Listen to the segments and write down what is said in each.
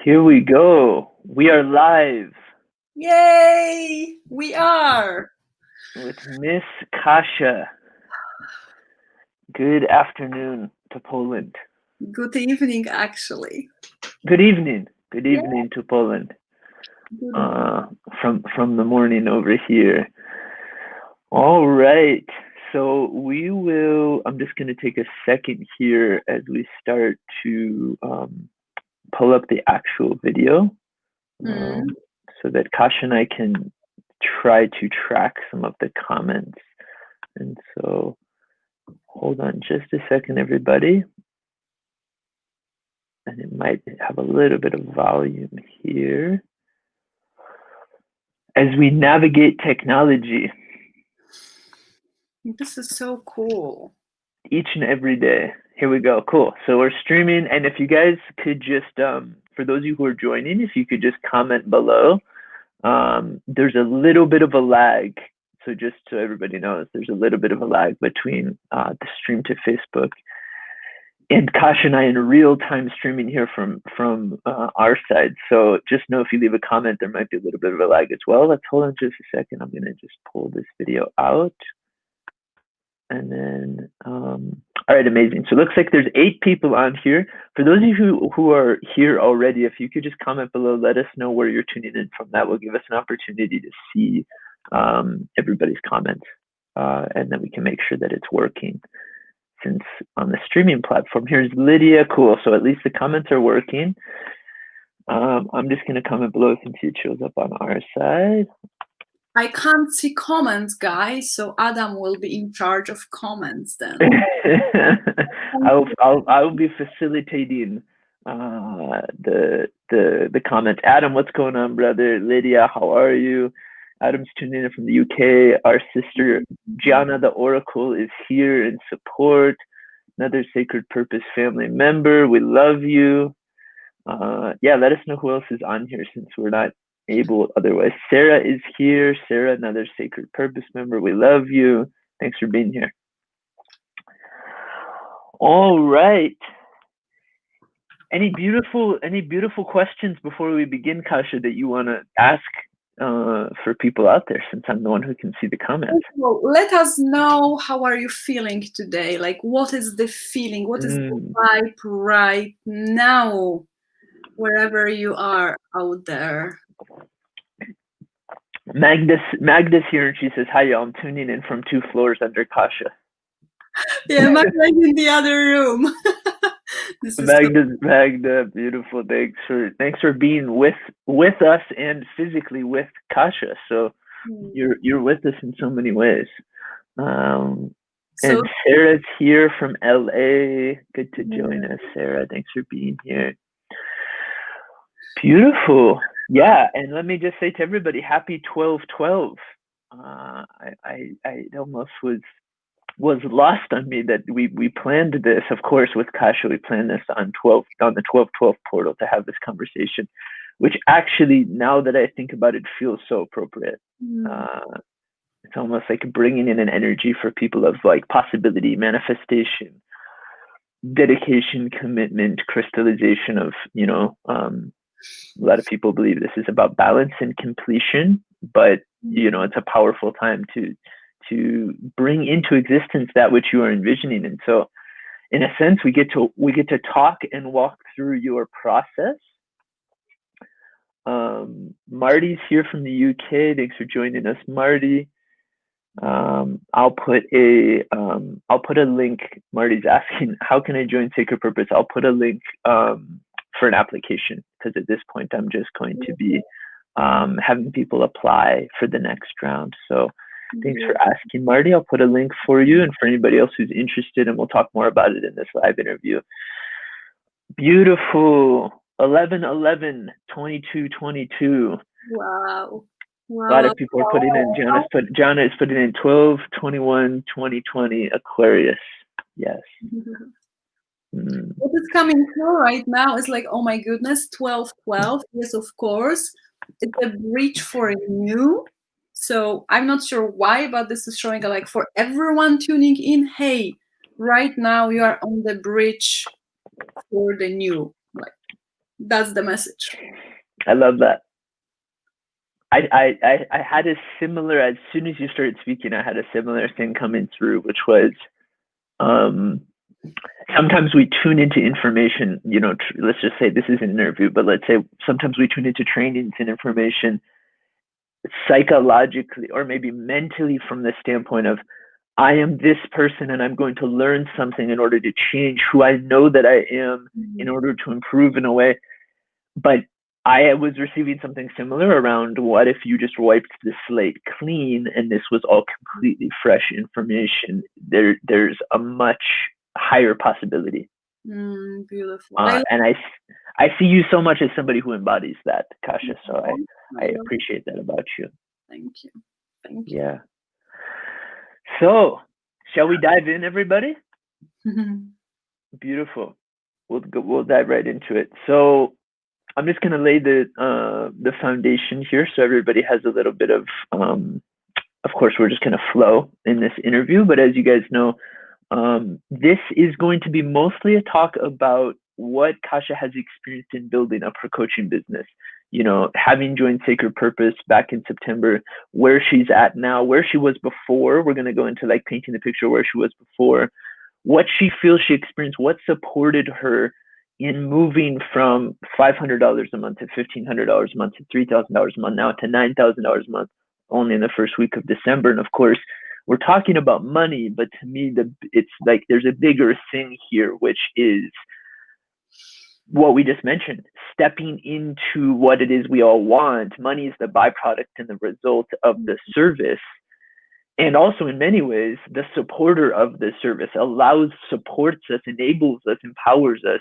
Here we go. We are live. Yay! We are. With Miss Kasia. Good afternoon to Poland. Good evening, actually. Good evening. Good evening to Poland. From the morning over here. All right. So I'm just going to take a second here as we start to pull up the actual video so that Kasia and I can try to track some of the comments. And so hold on just a second, everybody. And it might have a little bit of volume here. As we navigate technology. This is so cool. Each and every day. Here we go. Cool. So we're streaming. And if you guys could just, for those of you who are joining, if you could just comment below. There's a little bit of a lag. So just so everybody knows, there's a little bit of a lag between the stream to Facebook and Kasia and I in real time streaming here from our side. So just know if you leave a comment, there might be a little bit of a lag as well. Let's hold on just a second. I'm going to just pull this video out. And then, all right, amazing. So it looks like there's 8 people on here. For those of you who are here already, if you could just comment below, let us know where you're tuning in from. That will give us an opportunity to see everybody's comments. And then we can make sure that it's working. Since on the streaming platform, here's Lydia. Cool. So at least the comments are working. I'm just going to comment below since it shows up on our side. I can't see comments, guys, so Adam will be in charge of comments then. I will be facilitating the comments. Adam, what's going on, brother? Lydia, how are you? Adam's tuning in from the UK. Our sister Gianna the Oracle is here in support. Another Sacred Purpose family member. We love you. Yeah, let us know who else is on here since we're not able otherwise. Sarah is here. Sarah, another Sacred Purpose member. We love you. Thanks for being here. All right. Any beautiful questions before we begin, Kasia, that you want to ask for people out there, since I'm the one who can see the comments? Well, let us know, how are you feeling today? Like, what is the feeling? What is the vibe right now, wherever you are out there? Magda's here and she says, hi, y'all. I'm tuning in from 2 floors under Kasia. Yeah, Magda's in the other room. Magda, beautiful. Thanks for being with us and physically with Kasia. So you're with us in so many ways. And Sarah's here from LA. Good to join us, Sarah. Thanks for being here. Beautiful. Yeah, and let me just say to everybody, happy 12/12. I almost was lost on me that we planned this, of course, with Kasia. We planned this on the 12/12 portal to have this conversation, which actually, now that I think about it, feels so appropriate. It's almost like bringing in an energy for people of like possibility, manifestation, dedication, commitment, crystallization of, a lot of people believe this is about balance and completion, but it's a powerful time to bring into existence that which you are envisioning. And so in a sense, we get to talk and walk through your process. Marty's here from the UK. Thanks for joining us, Marty. I'll put a link. Marty's asking, how can I join Sacred Purpose? I'll put a link for an application, because at this point I'm just going to be having people apply for the next round. So thanks for asking, Marty. I'll put a link for you and for anybody else who's interested, and we'll talk more about it in this live interview. Beautiful. 11/11 22/22. Wow. A lot of people are putting in. Gianna is putting in 12/21 2020 Aquarius. Yes. What is coming through right now is like, oh my goodness, 12/12. Yes, of course. It's a bridge for new. So I'm not sure why, but this is showing like for everyone tuning in, hey, right now you are on the bridge for the new. Like, That's the message. I love that. I had a similar, as soon as you started speaking, I had a similar thing coming through, which was um, sometimes we tune into information, let's just say this is an interview, but let's say sometimes we tune into trainings and information psychologically or maybe mentally from the standpoint of, I am this person and I'm going to learn something in order to change who I know that I am in order to improve in a way. But I was receiving something similar around, what if you just wiped the slate clean and this was all completely fresh information? There's a much higher possibility. Beautiful. And I see you so much as somebody who embodies that, Kasia. So I appreciate that about you. Thank you. Thank you. Yeah. So, shall we dive in, everybody? Beautiful. We'll dive right into it. So, I'm just going to lay the foundation here, so everybody has a little bit of. Of course, we're just going to flow in this interview, but as you guys know, this is going to be mostly a talk about what Kasia has experienced in building up her coaching business. Having joined Sacred Purpose back in September, where she's at now, where she was before. We're going to go into like painting the picture where she was before, what she feels she experienced, what supported her in moving from $500 a month to $1,500 a month to $3,000 a month, now to $9,000 a month, only in the first week of December. And of course, we're talking about money, but to me, it's like there's a bigger thing here, which is what we just mentioned, stepping into what it is we all want. Money is the byproduct and the result of the service. And also, in many ways, the supporter of the service supports us, enables us, empowers us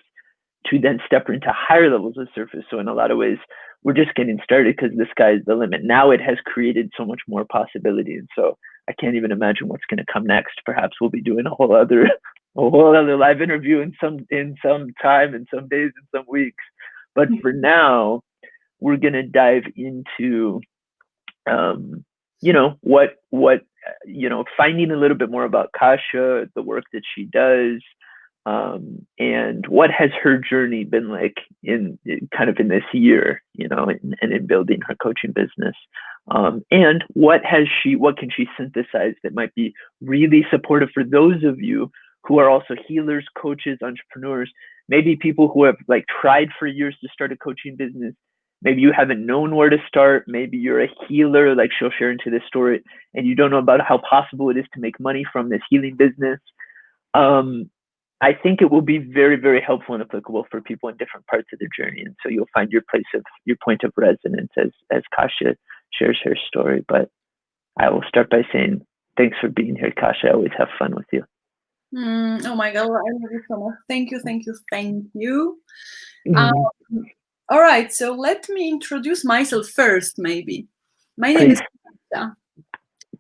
to then step into higher levels of service. So in a lot of ways, we're just getting started because the sky is the limit. Now it has created so much more possibility. And so I can't even imagine what's going to come next. Perhaps we'll be doing a whole other live interview in some time, in some days, in some weeks. But for now, we're going to dive into, finding a little bit more about Kasia, the work that she does, and what has her journey been like in this year, and in building her coaching business. And what can she synthesize that might be really supportive for those of you who are also healers, coaches, entrepreneurs, maybe people who have like tried for years to start a coaching business. Maybe you haven't known where to start. Maybe you're a healer, like she'll share into this story, and you don't know about how possible it is to make money from this healing business. I think it will be very, very helpful and applicable for people in different parts of their journey. And so you'll find your point of resonance as Kasia shares her story. But I will start by saying thanks for being here, Kasia. I always have fun with you. Oh my God, I love you so much. Thank you, thank you, thank you. All right, so let me introduce myself first, maybe. My name is Kasia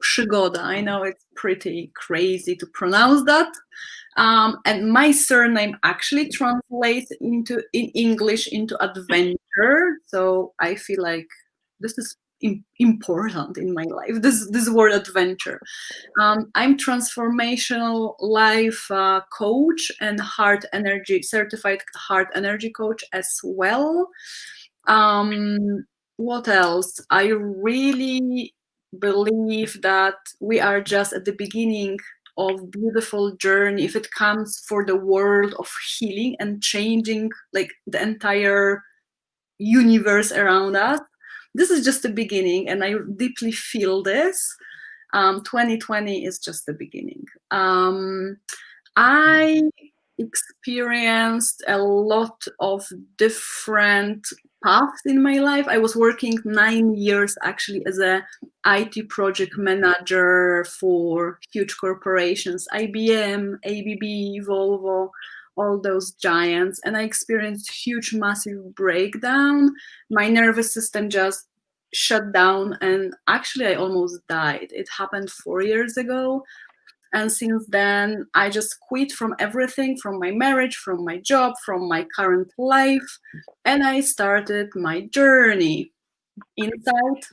Przygoda. I know it's pretty crazy to pronounce that. And my surname actually translates in English into adventure. So I feel like this is important in my life, this word adventure. I'm transformational life coach and certified heart energy coach as well. What else? I really believe that we are just at the beginning of beautiful journey if it comes for the world of healing and changing like the entire universe around us. This is just the beginning, and I deeply feel this. 2020 is just the beginning. I experienced a lot of different paths in my life. I was working 9 years actually as a IT project manager for huge corporations, IBM, ABB, Volvo, all those giants. And I experienced huge, massive breakdown. My nervous system just shut down, and actually I almost died. It happened 4 years ago. And since then, I just quit from everything, from my marriage, from my job, from my current life. And I started my journey inside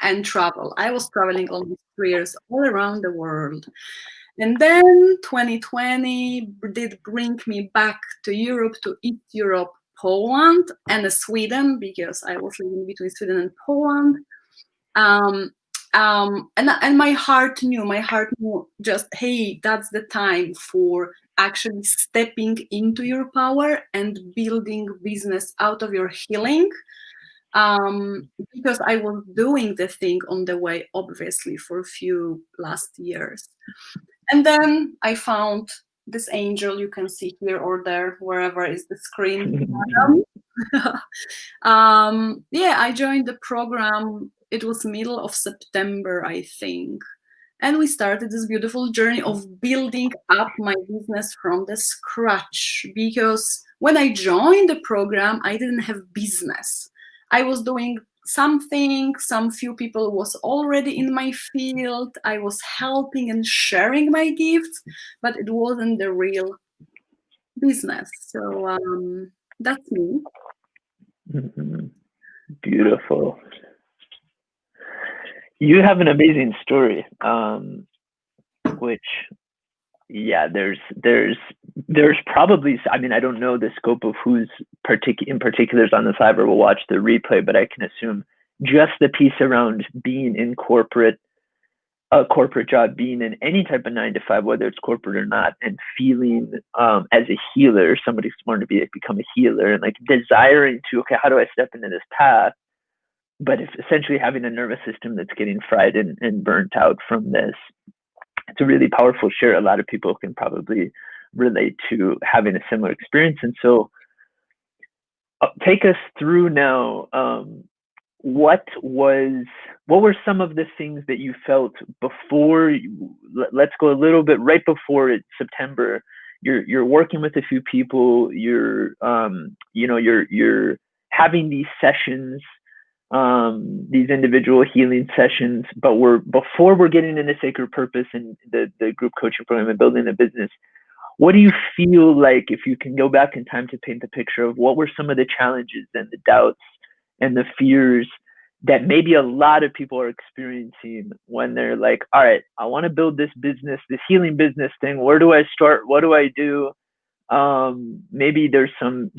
and travel. I was traveling almost 3 years all around the world. And then 2020 did bring me back to Europe, to East Europe, Poland and Sweden, because I was living between Sweden and Poland. um, and my heart knew just, hey, that's the time for actually stepping into your power and building business out of your healing. Because I was doing the thing on the way, obviously, for a few last years. And then I found this angel you can see here or there, wherever is the screen. Yeah, I joined the program. It was middle of September, I think. And we started this beautiful journey of building up my business from the scratch. Because when I joined the program, I didn't have business. I was doing something, some few people was already in my field. I was helping and sharing my gifts, but it wasn't the real business. So that's me. Beautiful. You have an amazing story, which, yeah, there's probably, I mean, I don't know the scope of who's in particulars on this live or will watch the replay, but I can assume just the piece around being in a corporate job, being in any type of 9 to 5, whether it's corporate or not, and feeling as a healer, somebody who's wanting to become a healer, and like desiring to, okay, how do I step into this path? But if essentially having a nervous system that's getting fried and burnt out from this, it's a really powerful share. A lot of people can probably relate to having a similar experience. And so take us through now, what were some of the things that you felt before let's go a little bit right before September. You're working with a few people, you're having these sessions, these individual healing sessions, but before we're getting into sacred purpose and the group coaching program and building a business. What do you feel like, if you can go back in time to paint the picture of what were some of the challenges and the doubts and the fears that maybe a lot of people are experiencing when they're like, all right, I want to build this business, this healing business thing. Where do I start? What do I do? Maybe there's some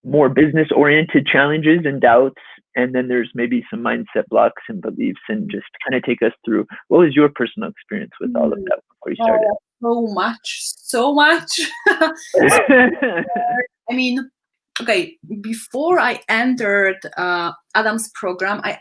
more business oriented challenges and doubts, and then there's maybe some mindset blocks and beliefs. And just kind of take us through, what was your personal experience with all of that before you started? So much. I mean, okay, before I entered Adam's program, I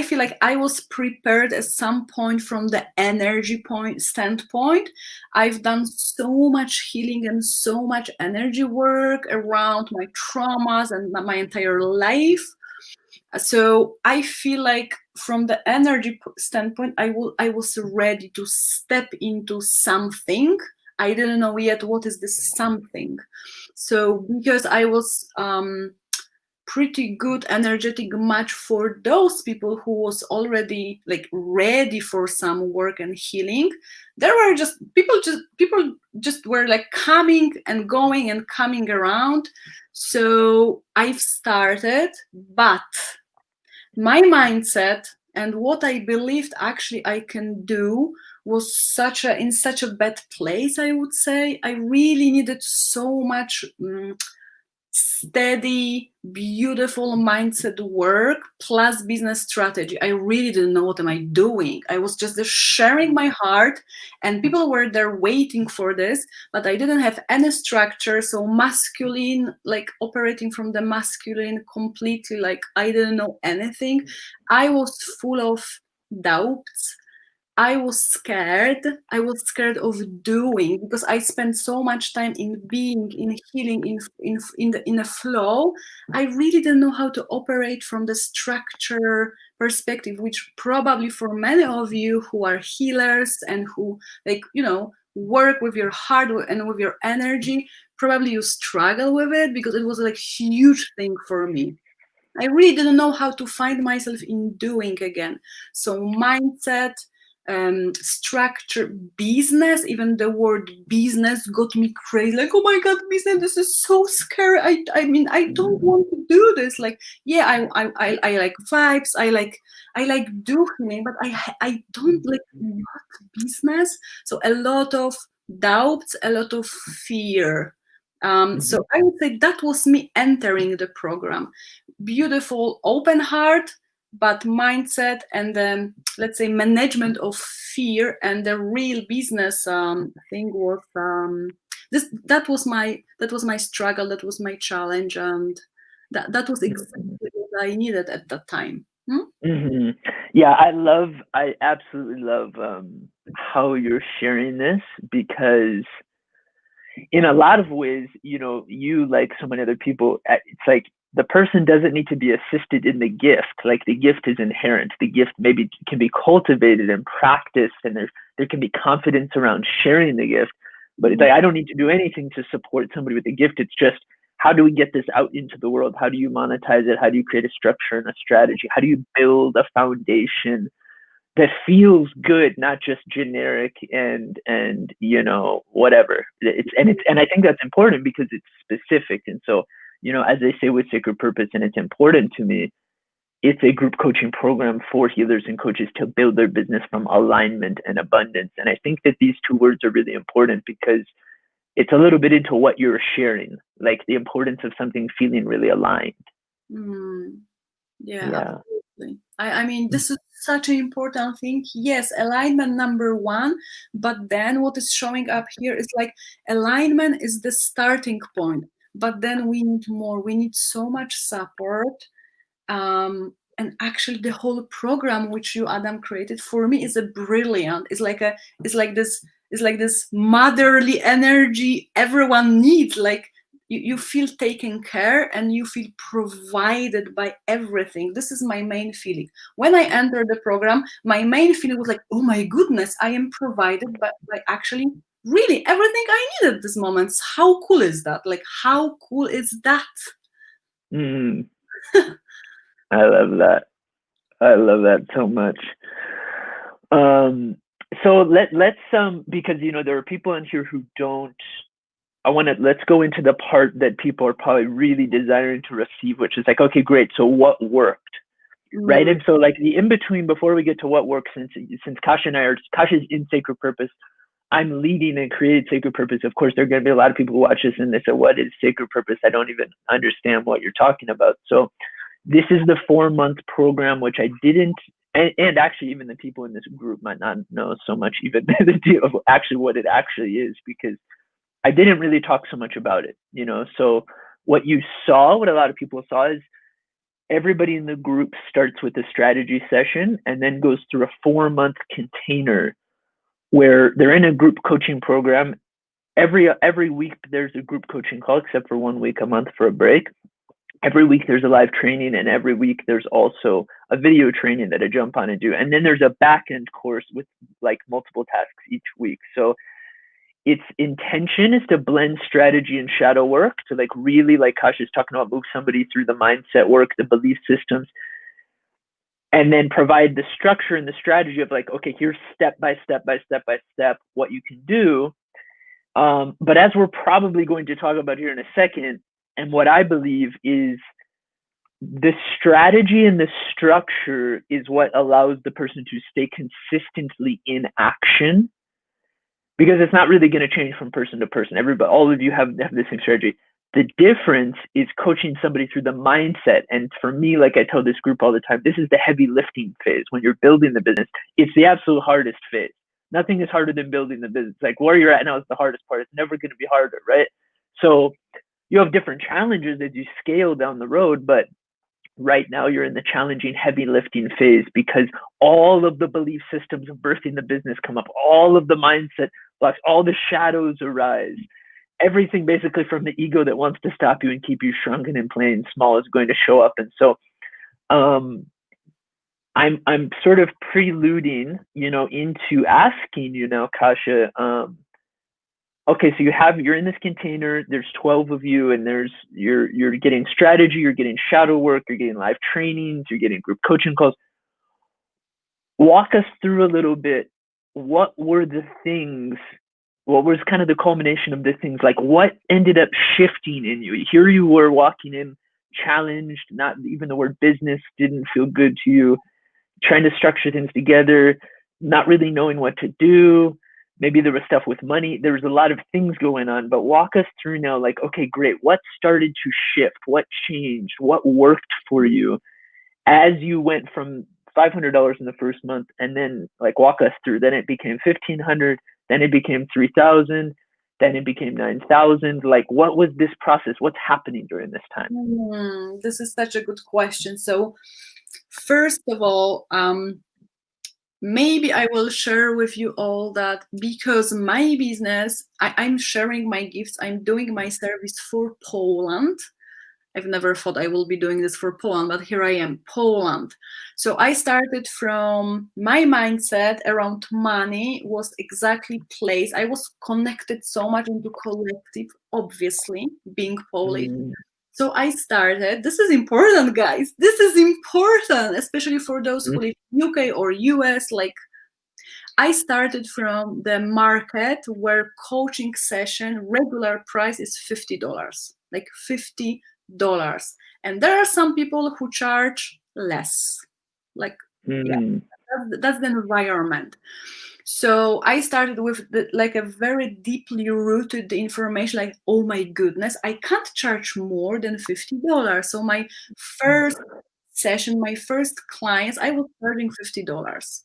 feel like I was prepared at some point from the energy standpoint. I've done so much healing and so much energy work around my traumas and my entire life. So I feel like from the energy standpoint, I was ready to step into something. I didn't know yet what is this something. So because I was pretty good energetic match for those people who was already like ready for some work and healing, there were just people just were like coming and going and coming around. So I've started, but my mindset and what I believed actually I can do was in such a bad place. I would say I really needed so much steady, beautiful mindset work plus business strategy. I really didn't know what am I doing. I was just sharing my heart, and people were there waiting for this, but I didn't have any structure. So masculine, like operating from the masculine completely, like I didn't know anything. I was full of doubts. I was scared. I was scared of doing, because I spent so much time in being, in healing, in a flow. I really didn't know how to operate from the structure perspective, which probably for many of you who are healers and who work with your heart and with your energy, probably you struggle with it, because it was like huge thing for me. I really didn't know how to find myself in doing again. So mindset, structure, business, even the word business got me crazy. Like, oh my God, business, this is so scary. I mean, I don't want to do this. Like, yeah, I like vibes. I like doing, but I don't like what business. So a lot of doubts, a lot of fear. So I would say that was me entering the program. Beautiful, open heart, but mindset and then let's say management of fear and the real business thing was that was my struggle, that was my challenge, and that was exactly what I needed at that time. Mm-hmm. Yeah, I absolutely love how you're sharing this, because in a lot of ways, you, like so many other people, it's like the person doesn't need to be assisted in the gift. Like the gift is inherent. The gift maybe can be cultivated and practiced, and there can be confidence around sharing the gift. But it's like I don't need to do anything to support somebody with the gift. It's just, how do we get this out into the world? How do you monetize it? How do you create a structure and a strategy? How do you build a foundation that feels good, not just generic and whatever. And I think that's important because it's specific. And so, as they say with Sacred Purpose, and it's important to me, it's a group coaching program for healers and coaches to build their business from alignment and abundance. And I think that these two words are really important because it's a little bit into what you're sharing, like the importance of something feeling really aligned. Yeah, Yeah. absolutely. I mean, this is such an important thing. Yes, alignment number one, but then what is showing up here is like alignment is the starting point, but then we need more. We need so much support. And actually, the whole program which you, Adam, created for me is a brilliant. It's like this motherly energy everyone needs. Like you feel taken care and you feel provided by everything. This is my main feeling. When I entered the program, my main feeling was like, oh my goodness, I am provided by actually really everything I need at this moment. How cool is that? Like, how cool is that? Mm. I love that. I love that so much. So let's because there are people in here who don't. Let's go into the part that people are probably really desiring to receive, which is like, okay, great. So what worked, right? And so like the in between before we get to what works, since Kasia's in Sacred Purpose, I'm leading and created Sacred Purpose. Of course, there are going to be a lot of people who watch this and they say, what is Sacred Purpose? I don't even understand what you're talking about. So this is the 4-month program, which I didn't, and actually even the people in this group might not know so much even the deal of actually what it actually is, because I didn't really talk so much about it, So what a lot of people saw is everybody in the group starts with a strategy session and then goes through a 4-month container where they're in a group coaching program. Every week there's a group coaching call, except for 1 week a month for a break. Every week there's a live training, and every week there's also a video training that I jump on and do. And then there's a back end course with like multiple tasks each week. So its intention is to blend strategy and shadow work to like really, like Kasia's talking about, move somebody through the mindset work, the belief systems, and then provide the structure and the strategy of like, okay, here's step by step what you can do. But as we're probably going to talk about here in a second, and what I believe is the strategy and the structure is what allows the person to stay consistently in action, because it's not really going to change from person to person. All of you have the same strategy. The difference is coaching somebody through the mindset. And for me, like I tell this group all the time, this is the heavy lifting phase. When you're building the business, it's the absolute hardest phase. Nothing is harder than building the business. Like where you're at now is the hardest part. It's never going to be harder, right? So you have different challenges as you scale down the road, but right now you're in the challenging heavy lifting phase, because all of the belief systems of birthing the business come up, all of the mindset blocks, all the shadows arise. Everything basically from the ego that wants to stop you and keep you shrunken and playing small is going to show up. And so I'm sort of preluding, into asking, Kasia, okay, so you're in this container, there's 12 of you, and you're getting strategy, you're getting shadow work, you're getting live trainings, you're getting group coaching calls. Walk us through a little bit. What were the things, what was kind of the culmination of the things? Like what ended up shifting in you? Here you were walking in challenged, not even the word business didn't feel good to you, trying to structure things together, not really knowing what to do. maybe there was stuff with money. There was a lot of things going on, but walk us through now, like, okay, great. What started to shift? What changed? What worked for you as you went from $500 in the first month, and then like walk us through. Then it became 1,500. Then it became 3,000. Then it became 9,000. Like, what was this process? What's happening during this time? This is such a good question. So, first of all, maybe I will share with you all that because my business, I'm sharing my gifts, I'm doing my service for Poland. I've never thought I will be doing this for Poland, but here I am, Poland. So I started from my mindset around money was exactly placed. I was connected so much into collective, obviously, being Polish. So I started, this is important, guys. This is important, especially for those who live in UK or US. Like, I started from the market where coaching session regular price is $50, like $50. And there are some people who charge less. Like, yeah, that's the environment. So I started with like a very deeply rooted information, like, oh my goodness, I can't charge more than $50. So my first session, my first clients, I was charging $50.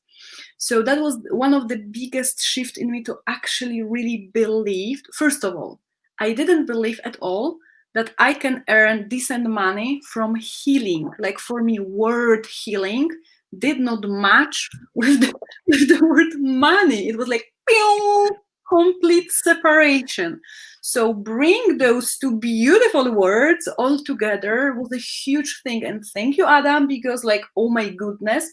So that was one of the biggest shift in me to actually really believe. First of all, I didn't believe at all that I can earn decent money from healing. Like, for me, word healing did not match with the word money. It was like, pew, complete separation. So bring those two beautiful words all together was a huge thing. And thank you, Adam, because like, oh my goodness,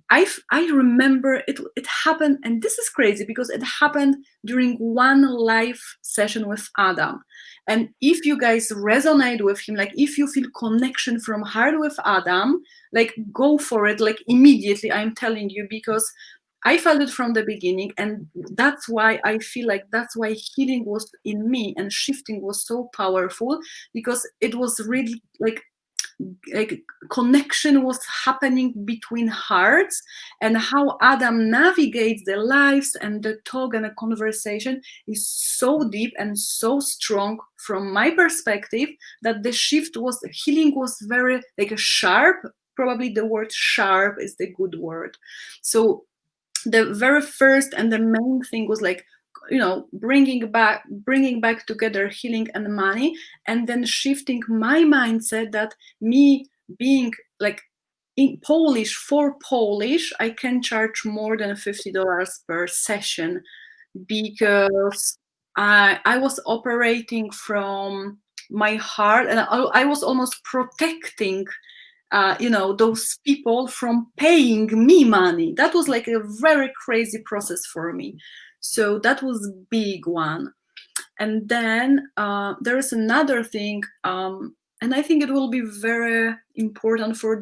I remember it happened, and this is crazy because it happened during one live session with Adam. And if you guys resonate with him, like if you feel connection from heart with Adam, like go for it, like immediately, I'm telling you, because I felt it from the beginning, and that's why I feel like that's why healing was in me and shifting was so powerful, because it was really like connection was happening between hearts, and how Adam navigates the lives and the talk and the conversation is so deep and so strong from my perspective that the shift was healing was very like a sharp, probably the word sharp is the good word. So the very first and the main thing was like, you know, bringing back together healing and money, and then shifting my mindset that me being like in Polish for Polish, I can charge more than $50 per session, because I was operating from my heart, and I was almost protecting those people from paying me money. That was like a very crazy process for me. So that was big one. And then there is another thing, and I think it will be very important for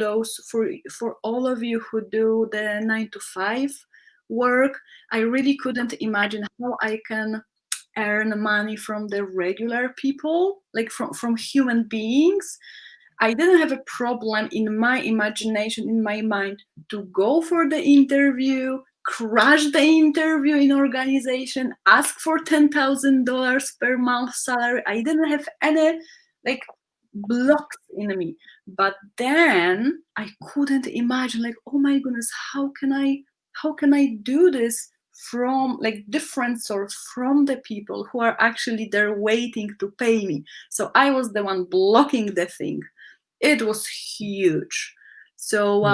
for all of you who do the 9 to 5 work. I really couldn't imagine how I can earn money from the regular people, like from human beings. I didn't have a problem in my imagination, in my mind, to go for the interview, crush the interview in organization, ask for $10,000 per month salary. I didn't have any like blocks in me. But then I couldn't imagine, like, oh my goodness, how can I do this from like different source, from the people who are actually there waiting to pay me. So I was the one blocking the thing. It was huge. So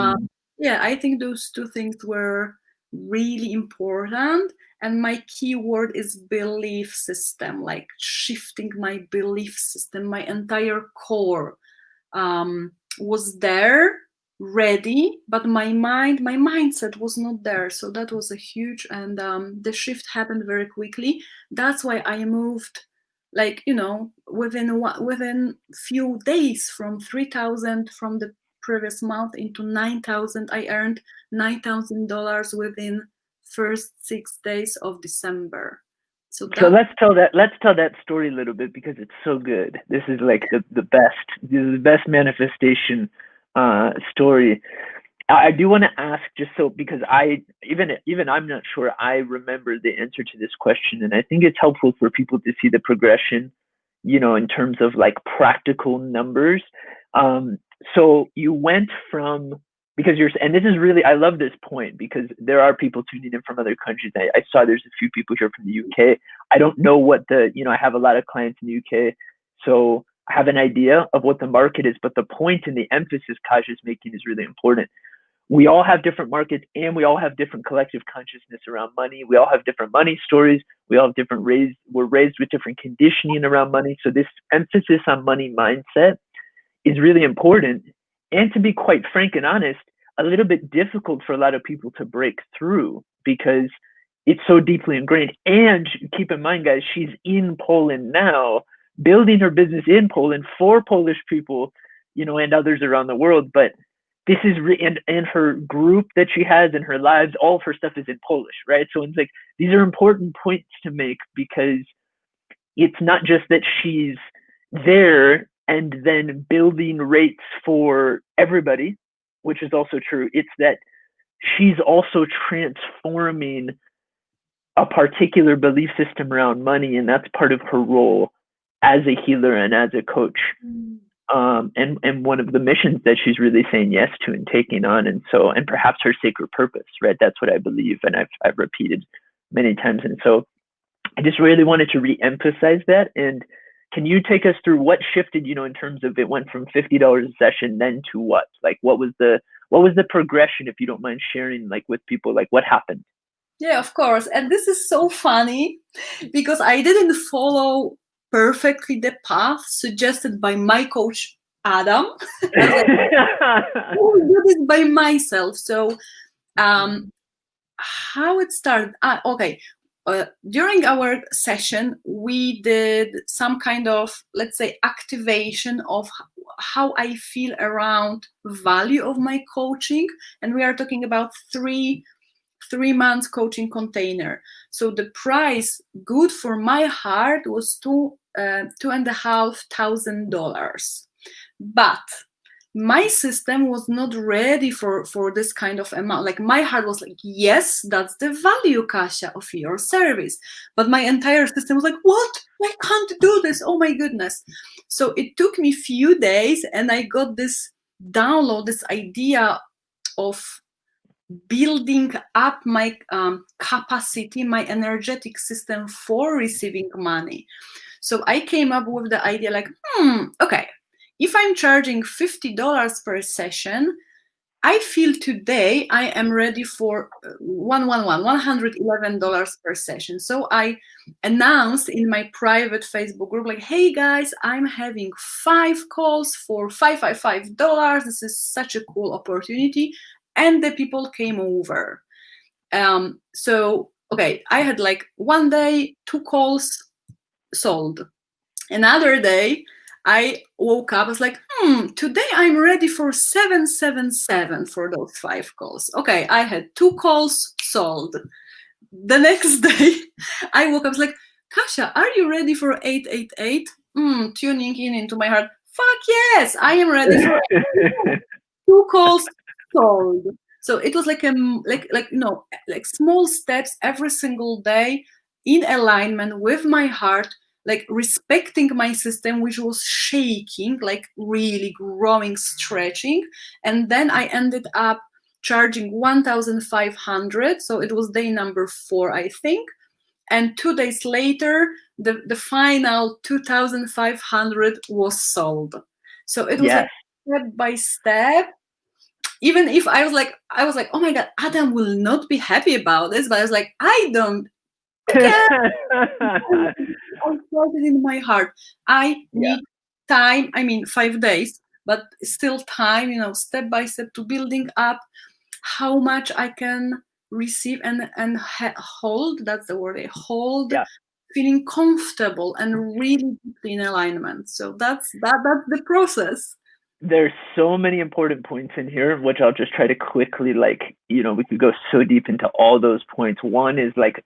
yeah, I think those two things were really important. And my key word is belief system, like shifting my belief system. My entire core was there, ready, but my mindset was not there. So that was a huge, and the shift happened very quickly. That's why I moved, like, within few days, from 3,000 from the previous month into 9,000. I earned $9,000 within first 6 days of December. So let's tell that story a little bit, because it's so good. This is like the best manifestation story. I do want to ask, just so, because even I'm not sure I remember the answer to this question, and I think it's helpful for people to see the progression, in terms of like practical numbers. So you went from, because and this is really, I love this point because there are people tuning in from other countries. I saw there's a few people here from the UK. I don't know what I have a lot of clients in the UK, so I have an idea of what the market is, but the point and the emphasis Kasia is making is really important. We all have different markets, and we all have different collective consciousness around money. We all have different money stories. We all have we're raised with different conditioning around money. So this emphasis on money mindset is really important. And to be quite frank and honest, a little bit difficult for a lot of people to break through because it's so deeply ingrained. And keep in mind, guys, she's in Poland now, building her business in Poland for Polish people, and others around the world. But this is and her group that she has in her lives, all of her stuff is in Polish, right? So it's like, these are important points to make because it's not just that she's there and then building rates for everybody, which is also true. It's that she's also transforming a particular belief system around money, and that's part of her role as a healer and as a coach. And one of the missions that she's really saying yes to and taking on, and perhaps her sacred purpose, right? That's what I believe, and I've repeated many times. And so I just really wanted to re-emphasize that. And can you take us through what shifted, in terms of, it went from $50 a session then to what? Like, what was the progression, if you don't mind sharing, like, with people, like, what happened? Yeah, of course. And this is so funny because I didn't follow perfectly the path suggested by my coach, Adam. I was like, I will do this by myself. So how it started? Okay. During our session, we did some kind of, let's say, activation of how I feel around value of my coaching. And we are talking about 3 months coaching container. So the price good for my heart was $2,500. But my system was not ready for this kind of amount. Like, my heart was like, yes, that's the value, Kasia, of your service. But my entire system was like, what? I can't do this. Oh my goodness. So it took me a few days, and I got this download, this idea of building up my capacity, my energetic system for receiving money. So I came up with the idea like, okay, if I'm charging $50 per session, I feel today I am ready for $111 per session. So I announced in my private Facebook group, like, hey guys, I'm having 5 calls for $555. This is such a cool opportunity. And the people came over. So, okay, I had like one day, 2 calls sold. Another day, I woke up, I was like, today I'm ready for 777 for those 5 calls. Okay, I had 2 calls sold. The next day, I woke up, I was like, Kasia, are you ready for 888? Tuning in into my heart. Fuck yes, I am ready for 2 calls sold. So it was like like small steps every single day in alignment with my heart, like respecting my system, which was shaking, like really growing, stretching. And then I ended up charging 1,500. So it was day number 4, I think. And 2 days later, the final 2,500 was sold. So it was like step by step. Even if I was like, oh my God, Adam will not be happy about this. But I was like, I don't care. I felt it in my heart. I need time. I mean, 5 days, but still time, step by step to building up how much I can receive and hold. That's the word. Hold. Yeah. Feeling comfortable and really deeply in alignment. So that's the process. There's so many important points in here, which I'll just try to quickly, like, we could go so deep into all those points. One is like,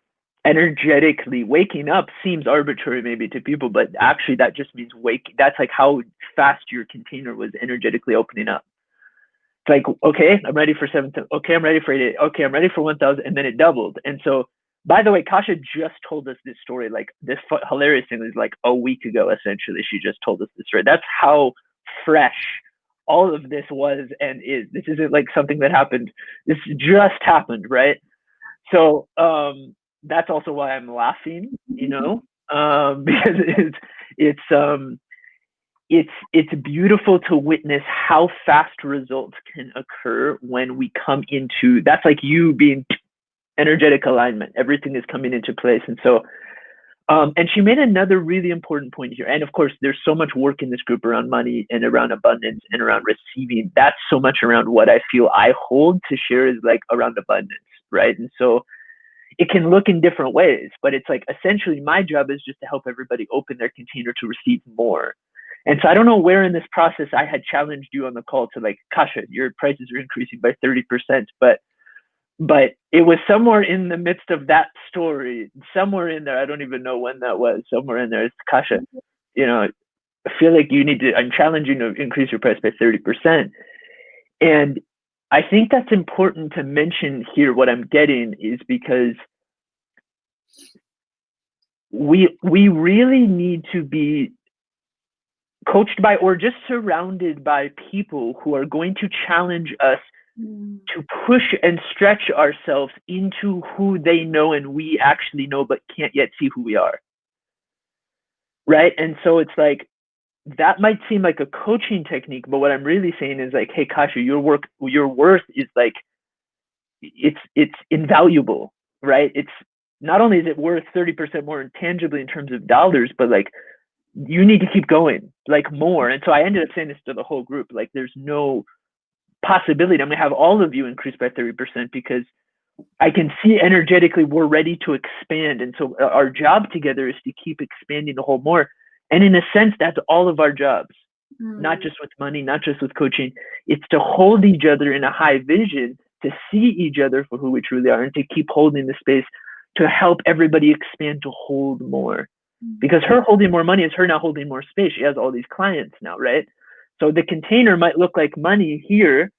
energetically waking up seems arbitrary maybe to people, but actually that just means that's like how fast your container was energetically opening up. it's like, okay, I'm ready for 7,000. Okay, I'm ready for 8. Okay, I'm ready for 1,000. And then it doubled. And so, by the way, Kasia just told us this story. Like this hilarious thing was like a week ago, essentially. She just told us this story. That's how fresh all of this was and is. This isn't like something that happened. This just happened, right? So that's also why I'm laughing, because it's it's beautiful to witness how fast results can occur when we come into, that's like you being energetic alignment. Everything is coming into place. And so, and she made another really important point here. And of course, there's so much work in this group around money and around abundance and around receiving. That's so much around what I feel I hold to share is like around abundance, right? And so it can look in different ways, but it's like essentially my job is just to help everybody open their container to receive more. And so I don't know where in this process I had challenged you on the call to like, Kasia, your prices are increasing by 30%, but it was somewhere in the midst of that story, somewhere in there. I don't even know when that was. Somewhere in there, it's Kasia. I feel like I'm challenging you to increase your price by 30%. And I think that's important to mention here. What I'm getting is because we really need to be coached by or just surrounded by people who are going to challenge us to push and stretch ourselves into who they know and we actually know but can't yet see who we are. Right? And so it's like, that might seem like a coaching technique, but what I'm really saying is like, hey, Kasia, your worth is like, it's invaluable, right? It's not only is it worth 30% more intangibly in terms of dollars, but like, you need to keep going, like more. And so I ended up saying this to the whole group, like there's no possibility I'm going to have all of you increase by 30% because I can see energetically we're ready to expand. And so our job together is to keep expanding the whole more. And in a sense, that's all of our jobs, not just with money, not just with coaching. It's to hold each other in a high vision, to see each other for who we truly are, and to keep holding the space to help everybody expand to hold more. Because her holding more money is her now holding more space. She has all these clients now, right? So the container might look like money here,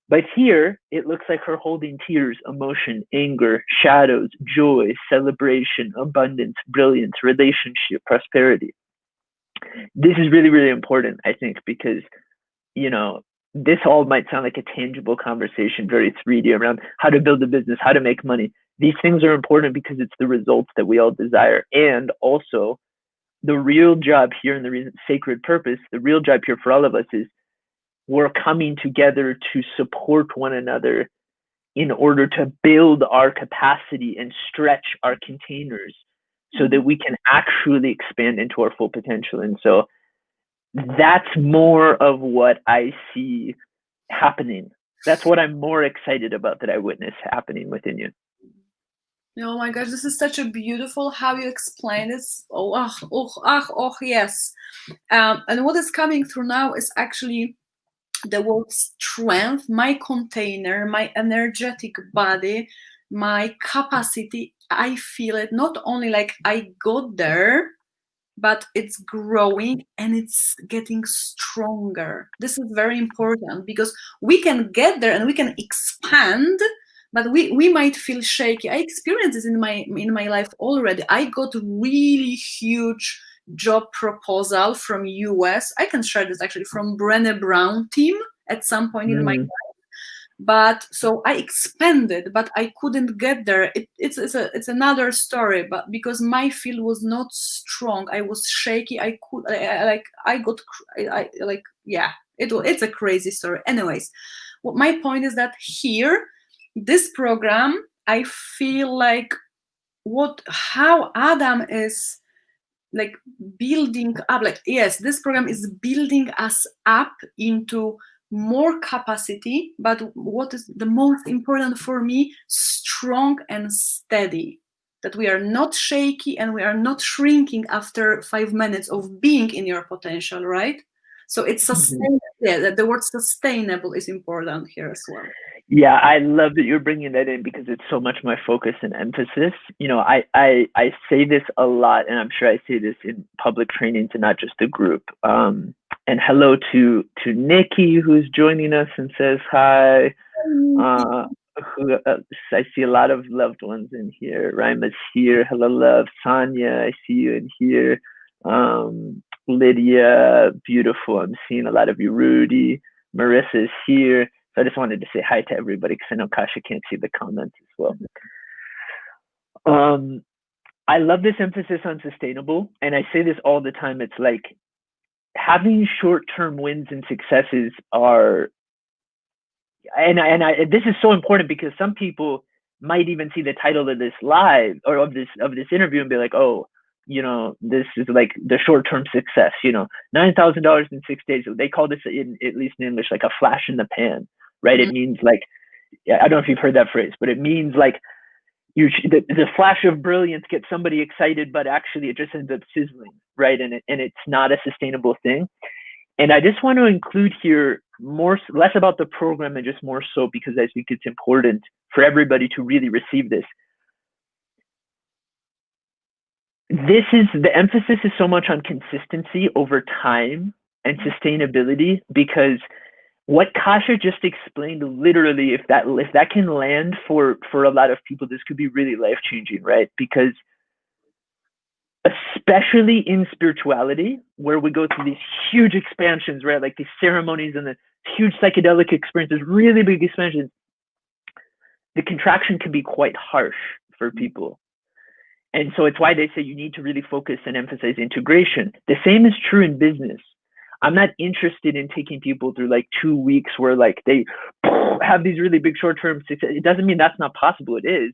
but here it looks like her holding tears, emotion, anger, shadows, joy, celebration, abundance, brilliance, relationship, prosperity. This is really, really important, I think, because, this all might sound like a tangible conversation, very 3D around how to build a business, how to make money. These things are important because it's the results that we all desire. And also the real job here and the reason sacred purpose, the real job here for all of us is we're coming together to support one another in order to build our capacity and stretch our containers so that we can actually expand into our full potential. And so that's more of what I see happening. That's what I'm more excited about that I witness happening within you. Oh my gosh, this is such a beautiful how you explain this. Yes. And what is coming through now is actually the word strength, my container, my energetic body, my capacity. I feel it not only like I got there, but it's growing and it's getting stronger. This is very important because we can get there and we can expand, but we might feel shaky. I experienced this in my life already. I got really huge job proposal from US. I can share this actually from Brené Brown team at some point in my life. But so I expanded, but I couldn't get there. It's another story, but because my field was not strong, I was shaky. It's a crazy story. Anyways, what my point is that here, this program, I feel like how Adam is like building up. Like yes, this program is building us up into more capacity, but what is the most important for me, strong and steady, that we are not shaky and we are not shrinking after 5 minutes of being in your potential, right? So it's sustainable. Yeah, the word sustainable is important here as well. Yeah, I love that you're bringing that in because it's so much my focus and emphasis. I say this a lot, and I'm sure I say this in public trainings and not just the group. And hello to Nikki, who's joining us and says hi. Uh, I see a lot of loved ones in here. Rima's here. Hello, love. Sonia, I see you in here. Lydia, beautiful. I'm seeing a lot of you. Rudy, Marissa is here. So I just wanted to say hi to everybody because I know Kasia can't see the comments as well. I love this emphasis on sustainable, and I say this all the time. It's like having short-term wins and successes are, and this is so important because some people might even see the title of this live or of this interview and be like, oh, this is like the short-term success, $9,000 in 6 days. They call this at least in English, like a flash in the pan, right? Mm-hmm. It means like, I don't know if you've heard that phrase, but it means like the flash of brilliance gets somebody excited, but actually it just ends up sizzling, right? And it's not a sustainable thing. And I just want to include here less about the program and just more so because I think it's important for everybody to really receive this. The emphasis is so much on consistency over time and sustainability, because what Kasia just explained, literally, if that can land for a lot of people, this could be really life-changing, right? Because especially in spirituality, where we go through these huge expansions, right? Like these ceremonies and the huge psychedelic experiences, really big expansions, the contraction can be quite harsh for people. And so it's why they say you need to really focus and emphasize integration. The same is true in business. I'm not interested in taking people through like 2 weeks where like they have these really big short-term success. It doesn't mean that's not possible. It is.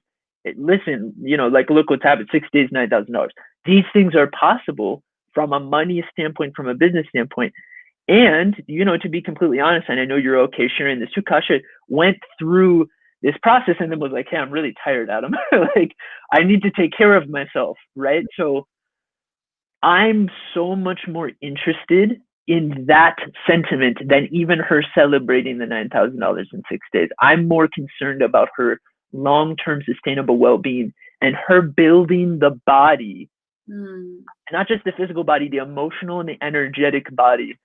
Listen, like look what's happened, 6 days, $9,000. These things are possible from a money standpoint, from a business standpoint. And, to be completely honest, and I know you're okay sharing this too, Kasia went through this process and then was like, hey, I'm really tired, Adam. Like, I need to take care of myself, right? So I'm so much more interested in that sentiment than even her celebrating the $9,000 in 6 days. I'm more concerned about her long-term sustainable well-being and her building the body, not just the physical body, the emotional and the energetic body,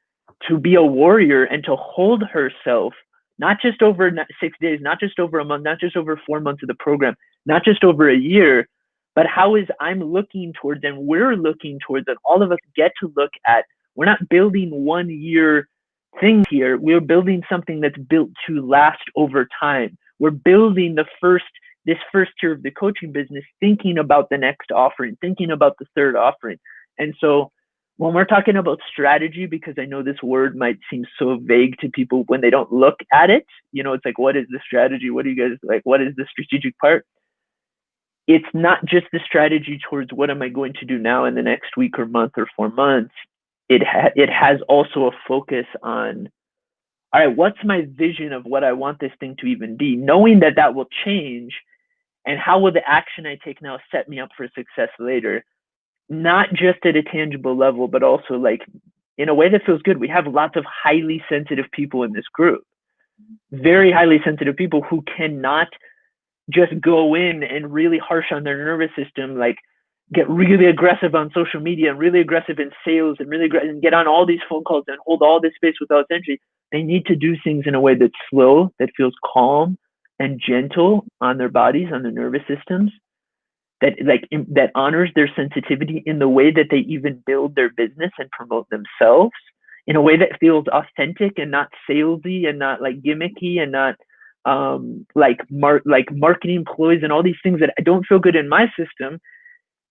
to be a warrior and to hold herself, not just over 6 days, not just over a month, not just over 4 months of the program, not just over a year, but how is I'm looking towards, and we're looking towards, and all of us get to look at, we're not building 1 year things here. We're building something that's built to last over time. We're building this first tier of the coaching business, thinking about the next offering, thinking about the third offering. And so when we're talking about strategy, because I know this word might seem so vague to people when they don't look at it, it's like, what is the strategy? What do you guys like? What is the strategic part? It's not just the strategy towards what am I going to do now in the next week or month or 4 months. It has also a focus on, all right, what's my vision of what I want this thing to even be, knowing that will change, and how will the action I take now set me up for success later, not just at a tangible level, but also like in a way that feels good. We have lots of highly sensitive people in this group, very highly sensitive people who cannot just go in and really harsh on their nervous system, like get really aggressive on social media and really aggressive in sales and and get on all these phone calls and hold all this space without entry. They need to do things in a way that's slow, that feels calm and gentle on their bodies, on their nervous systems, that honors their sensitivity in the way that they even build their business and promote themselves in a way that feels authentic and not salesy and not like gimmicky and not like marketing ploys and all these things that don't feel good in my system.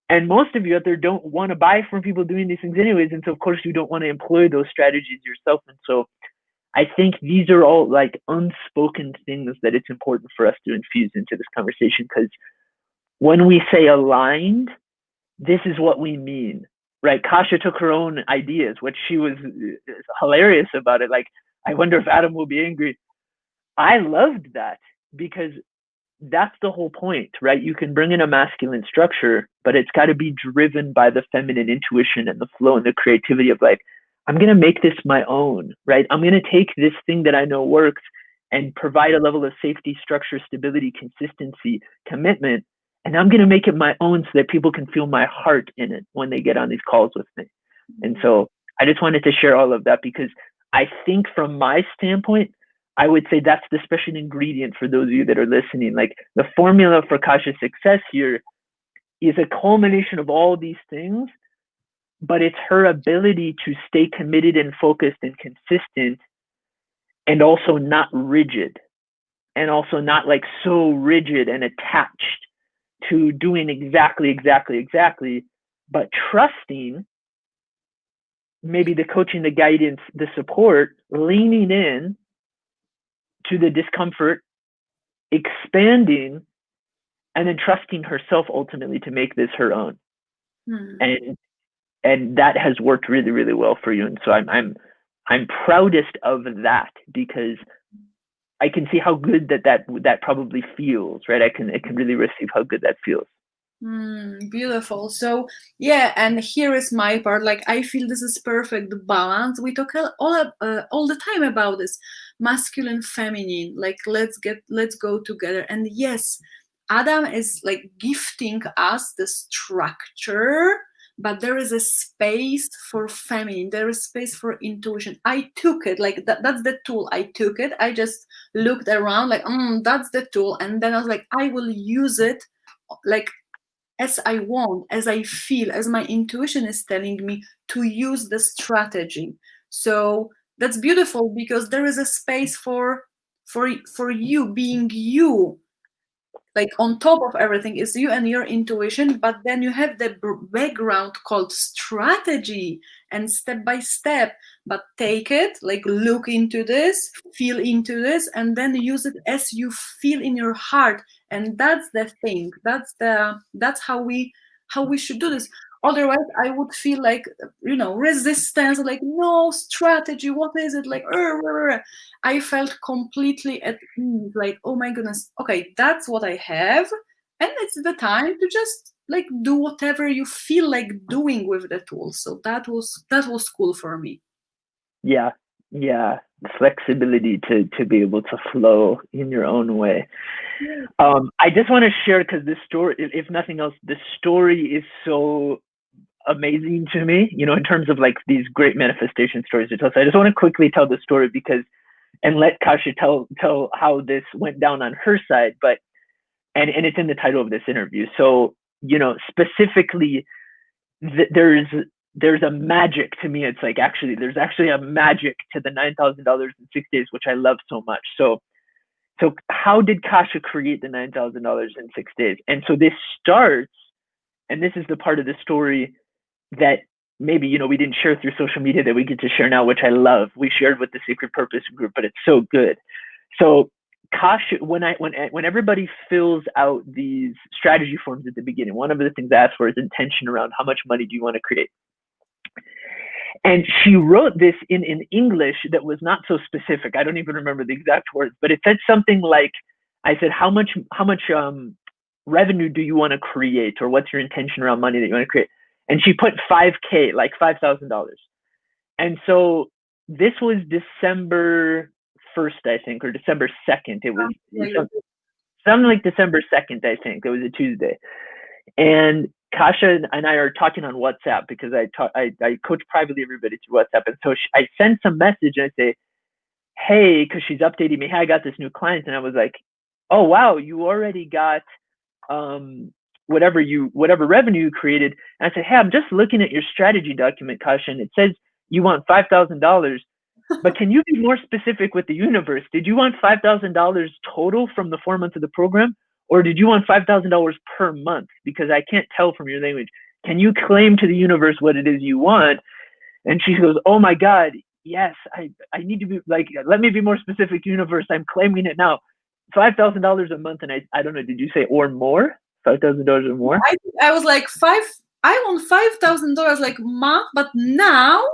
And most of you out there don't want to buy from people doing these things anyways. And so of course you don't want to employ those strategies yourself. And so I think these are all like unspoken things that it's important for us to infuse into this conversation, because when we say aligned, this is what we mean, right? Kasia took her own ideas, which she was hilarious about it. Like, I wonder if Adam will be angry. I loved that because that's the whole point, right? You can bring in a masculine structure, but it's got to be driven by the feminine intuition and the flow and the creativity of like, I'm going to make this my own, right? I'm going to take this thing that I know works and provide a level of safety, structure, stability, consistency, commitment. And I'm going to make it my own so that people can feel my heart in it when they get on these calls with me. And so I just wanted to share all of that because I think from my standpoint, I would say that's the special ingredient for those of you that are listening. Like the formula for Kasia's success here is a culmination of all these things, but it's her ability to stay committed and focused and consistent and also not rigid and also not like so rigid and attached to doing exactly, but trusting maybe the coaching, the guidance, the support, leaning in to the discomfort, expanding, and then trusting herself ultimately to make this her own. And that has worked really, really well for you. And so I'm proudest of that because I can see how good that probably feels, right? I can really receive how good that feels. Beautiful. So yeah, and here is my part. Like I feel this is perfect balance. We talk all the time about this masculine, feminine. Like let's go together. And yes, Adam is like gifting us the structure, but there is a space for feminine. There is space for intuition. I took it like that's the tool. I took it. I just looked around like, that's the tool, and then I was like, I will use it like as I want, as I feel, as my intuition is telling me to use the strategy. So that's beautiful because there is a space for you being you. Like on top of everything is you and your intuition, but then you have the background called strategy and step by step. But take it, like look into this, feel into this, and then use it as you feel in your heart. And that's the thing. That's how we should do this. Otherwise, I would feel like resistance. Like no strategy. What is it? Like I felt completely at ease. Like oh my goodness. Okay, that's what I have, and it's the time to just like do whatever you feel like doing with the tool. So that was cool for me. Yeah, flexibility to be able to flow in your own way. I just want to share because this story, if nothing else, the story is so amazing to me, in terms of like these great manifestation stories to tell. So I just want to quickly tell the story and let Kasia tell how this went down on her side, but and it's in the title of this interview. So, specifically there's a magic to me. It's like there's actually a magic to the $9,000 in 6 days, which I love so much. So how did Kasia create the $9,000 in 6 days? And so this starts, and this is the part of the story that maybe, we didn't share through social media that we get to share now, which I love. We shared with the Secret Purpose group, but it's so good. So Kasia, when everybody fills out these strategy forms at the beginning, one of the things I asked for is intention around how much money do you want to create. And she wrote this in English that was not so specific. I don't even remember the exact words, but it said something like, I said, how much revenue do you want to create, or what's your intention around money that you want to create? And she put 5K, like $5,000. And so this was December 1st, I think, or December 2nd. It was something like December 2nd, I think. It was a Tuesday. And Kasia and I are talking on WhatsApp because I coach privately everybody through WhatsApp. And so I send some message and I say, hey, because she's updating me, hey, I got this new client. And I was like, oh, wow, you already got whatever revenue you created. And I said, hey, I'm just looking at your strategy document, Kasia, and it says you want $5,000. But can you be more specific with the universe? Did you want $5,000 total from the 4 months of the program? Or did you want $5,000 per month? Because I can't tell from your language. Can you claim to the universe what it is you want? And she goes, oh my God, yes, I need to be like, let me be more specific, universe. I'm claiming it now. $5,000 a month. And I don't know, did you say or more? $5,000 or more? I was like I want $5,000 like month, but now,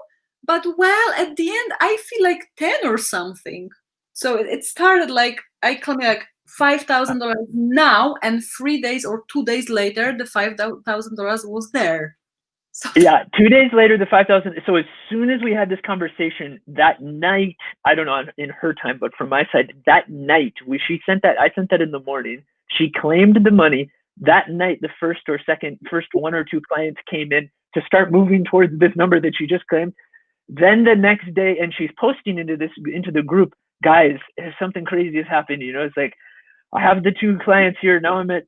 well, at the end, I feel like 10 or something. So it started like, I claimed like $5,000 now, and 3 days or 2 days later, the $5,000 was there. So yeah, 2 days later, the 5,000. So as soon as we had this conversation that night, I don't know in her time, but from my side, that night, I sent that in the morning. She claimed the money. That night, the first one or two clients came in to start moving towards this number that she just claimed. Then the next day, and she's posting into the group, guys, something crazy is happening. It's like, I have the 2 clients here. Now I'm at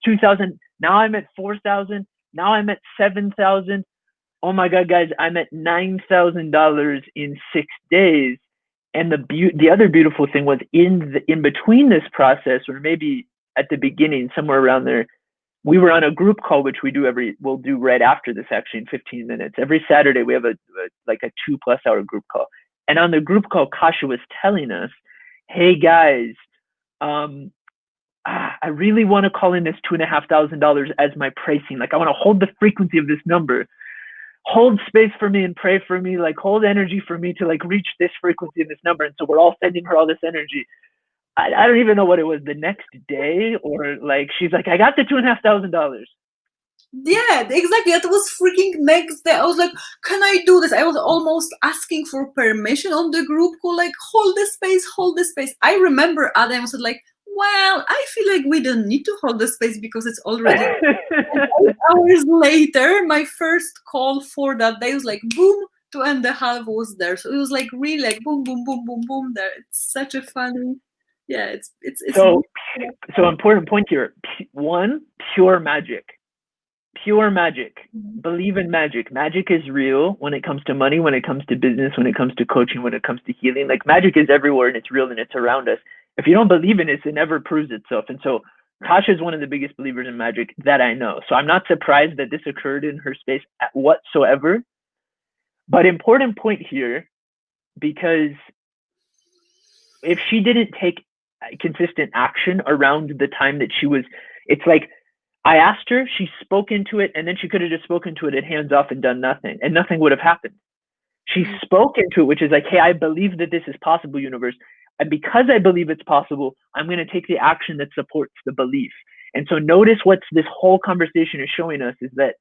2,000. Now I'm at 4,000. Now I'm at 7,000. Oh my God, guys, I'm at $9,000 in 6 days. And the other beautiful thing was in between this process, or maybe at the beginning, somewhere around there, we were on a group call, which we'll do right after this, actually, in 15 minutes. Every Saturday, we have a 2+ hour group call. And on the group call, Kasia was telling us, hey guys, I really want to call in this $2,500 as my pricing. Like, I want to hold the frequency of this number. Hold space for me and pray for me. Like, hold energy for me to like reach this frequency and this number. And so we're all sending her all this energy. I don't even know what it was the next day, or like, she's like, I got the $2,500. Yeah, exactly. That was freaking next day. I was like, can I do this? I was almost asking for permission on the group call, like, hold the space, hold the space. I remember Adam said like, well, I feel like we don't need to hold the space because it's already 8 hours later. My first call for that day was like, boom, 2.5 was there. So it was like really like boom, boom, boom, boom, boom there. It's such a funny, yeah, it's so important point here. One, pure magic. Pure magic. Believe in magic. Magic is real when it comes to money, when it comes to business, when it comes to coaching, when it comes to healing. Like, magic is everywhere and it's real and it's around us. If you don't believe in it, it never proves itself. And so Kasia is one of the biggest believers in magic that I know. So I'm not surprised that this occurred in her space whatsoever. But important point here, because if she didn't take consistent action around the time that it's like, I asked her, she spoke into it, and then she could have just spoken to it at hands off and done nothing, and nothing would have happened. She spoke into it, which is like, hey, I believe that this is possible, universe. And because I believe it's possible, I'm going to take the action that supports the belief. And so notice what this whole conversation is showing us is that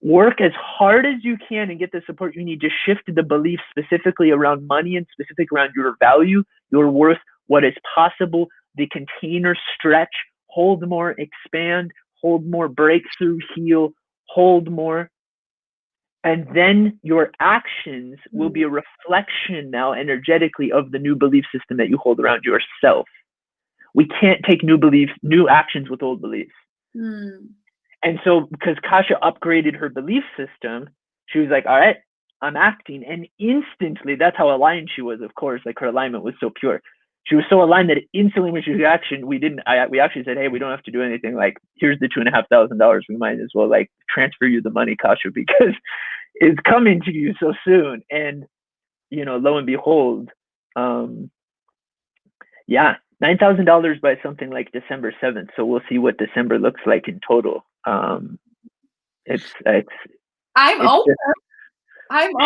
work as hard as you can and get the support you need to shift the belief specifically around money and specific around your value, your worth, what is possible, the container stretch, hold more, expand, hold more, breakthrough, heal, hold more. And then your actions will be a reflection now energetically of the new belief system that you hold around yourself. We can't take new actions with old beliefs. And so because Kasia upgraded her belief system, she was like, all right, I'm acting. And instantly, that's how aligned she was, of course. Like, her alignment was so pure. She was so aligned that instantly when she was action, we actually said, hey, we don't have to do anything. Like, here's the $2,500. We might as well like transfer you the money, Kasia, because it's coming to you so soon. And, lo and behold, $9,000 by something like December 7th. So we'll see what December looks like in total. I'm open.